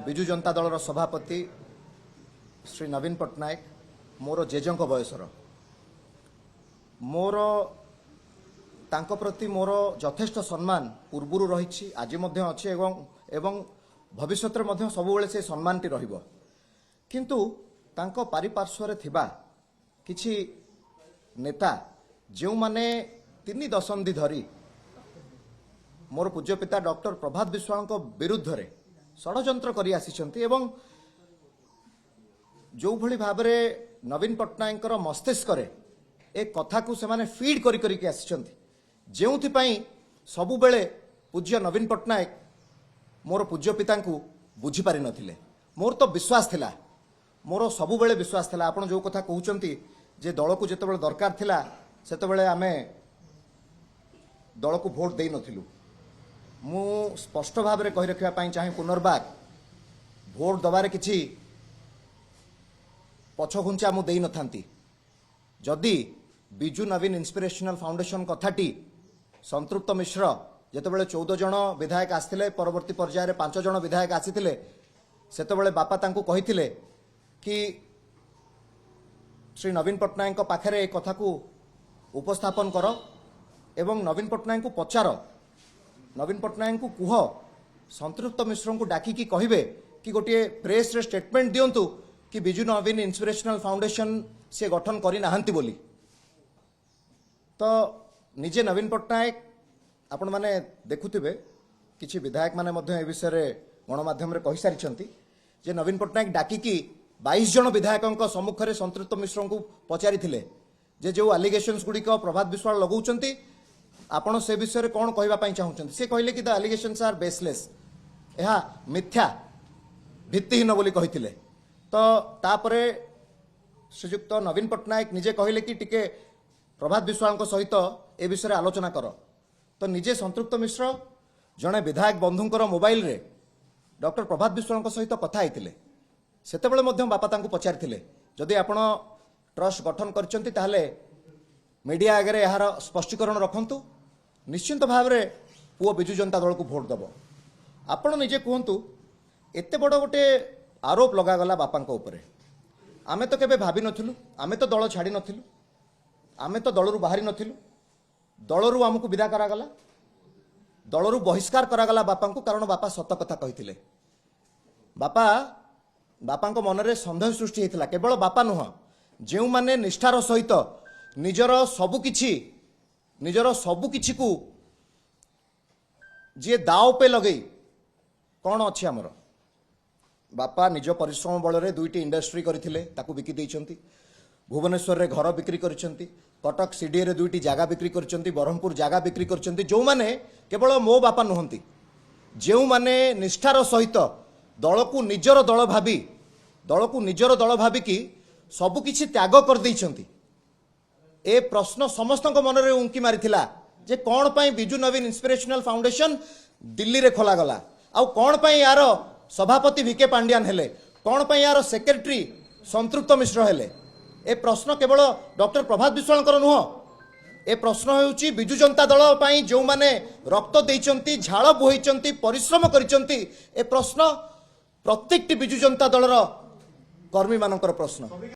विजु जनता दल सभापति श्री नवीन पट्टनायक मोर जेजों बयसर मोर तांको प्रति मोर यथेष्ट सम्मान पूर्वर रही आज अच्छे एवं भविष्य में सबुबले से सम्मानटी रहिबो किंतु तांको पारिपार्श्व थिबा किछि नेता जो माने 3 दशंधि धरी मोर पूज्य पिता डॉक्टर प्रभात विश्वाल विरुद्ध रे षड्यंत्र करि आसिछन्ति एवं जो भली भाबरे नवीन पट्टनायक मस्तिष्क रे एक कथा को से माने फीड करि करि के आसिछन्ति जेउथि पई सबु बेले पूज्य नवीन पट्टनायक मोर पूज्य पिता को बुझी पारि नथिले। मोर तो विश्वास थिला, मोर सबु बेले विश्वास थिला आपण जो कथा कहउचन्ति जे दल को जेतेबेले दरकार थिला सेतेबेले आमे दल को भोट देई नथिलु। मु स्पष्ट भाव में कहि रखिया पई चाहे पुनर्बार भोट दबारे किछि पछघुंचा मु देई नथांती जदि बिजु नवीन इंस्पिरेशनल फाउंडेशन कथाटी संतृप्त मिश्र जेतेबेले 14 जन विधायक आसिथिले परवर्ती पर्याय रे 5 जन विधायक आसिथिले सेतेबेले बापा तांकु कहिथिले कि श्री नवीन पट्टनायक पाखरे ए कथा को उपस्थापन कर एवं नवीन पट्टनायक को पचार नवीन पट्टनायक को कुह संतृप्त मिश्र को डाकिकी कहिबे कि गोटे प्रेस रे स्टेटमेंट दियंतु कि बिजु नवीन इंस्पिरेशनल फाउंडेशन से गठन करि नाहंती बोली। तो निजे नवीन पट्टनायक आपण माने देखुथिबे किछि विधायक माने मध्य ए विषय रे गणमाध्यम रे कहि सारिछंती जे नवीन पट्टनायक डाकिकी 22 जन विधायकों सम्मुख में संतृप्त मिश्र को पचारि थिले जे जो एलिगेशंस गुडी को प्रभात विश्वाल लगौचंती आपण से विषय रे कोन कहबा पई चाहुचंती से कहले कि द एलिगेशंस आर बेसलेस एहा मिथ्या भित्तिहीन बोली कहिथिले। तो तापरे श्रीयुक्त नवीन पट्टनायक निजे कहले कि टिके प्रभात विश्वाल सहित ए विषय रे आलोचना कर। तो निजे संतृप्त मिश्र जड़े विधायक बंधुंकर मोबाइल रे डॉक्टर प्रभात विश्वाल सहित कथा आइथिले सेतेबेले मध्यम बापा तांकु पचारिथिले जदि आपण ट्रस्ट गठन करचंती ताहले मीडिया आगे यार स्पष्टीकरण रखंतु निश्चिंत भाव में पुओ बिजु जनता दल को भोट दब। आपण निजे कहतु एते बड़ गोटे आरोप लगागला बापांक उपरे आमे तो केबे भाबी नथिलु आमे तो दल छाड़ी नथिलु आमे तो दलरू बाहरी नथिलु दलरू आमको विदा करागला दलरू बहिष्कार करागला बापांकु कारण बापा सत कथा कहिथिले। बापा बापांक मनरे संदेह सृष्टि हेतिला केवल बापा नुह जो माने निष्ठार सहित निजर सबुकिछि को जे दाव पे लगई कौन अच्छी आमर बापा निज परिश्रम बल रे 2टी इंडस्ट्री करथिले ताकू बिकी दैछंती भुवनेश्वर रे घर बिक्री करछंती कटक सीडीए रे 2टी जागा बिक्री करछंती ब्रह्मपुर जागा बिक्री करछंती जो माने केवल मो बापा नुहंती जो माने निष्ठार सहित दल को निजर दल भाबी कि सबुकिछि त्याग कर दैछंती। ए प्रश्न समस्त मन में उंकी मारिथिला जे कौन पाई बिजु नवीन इंस्पिरेशनल फाउंडेशन दिल्ली रे खोला गला आउ कौन पाई यार सभापति वीके पांड्यान हेले कौन पाई यार सेक्रेटरी संतृप्त मिश्र हेले। ए प्रश्न केवल डॉक्टर प्रभात विश्वाल नुह ए प्रश्न होउची बिजु जनता दल पाई जो माने रक्त देइचंती झाळ बोहिचंती परिश्रम करिचंती ए प्रश्न प्रत्येकटी बिजु जनता दलर कर्मी मानकर प्रश्न।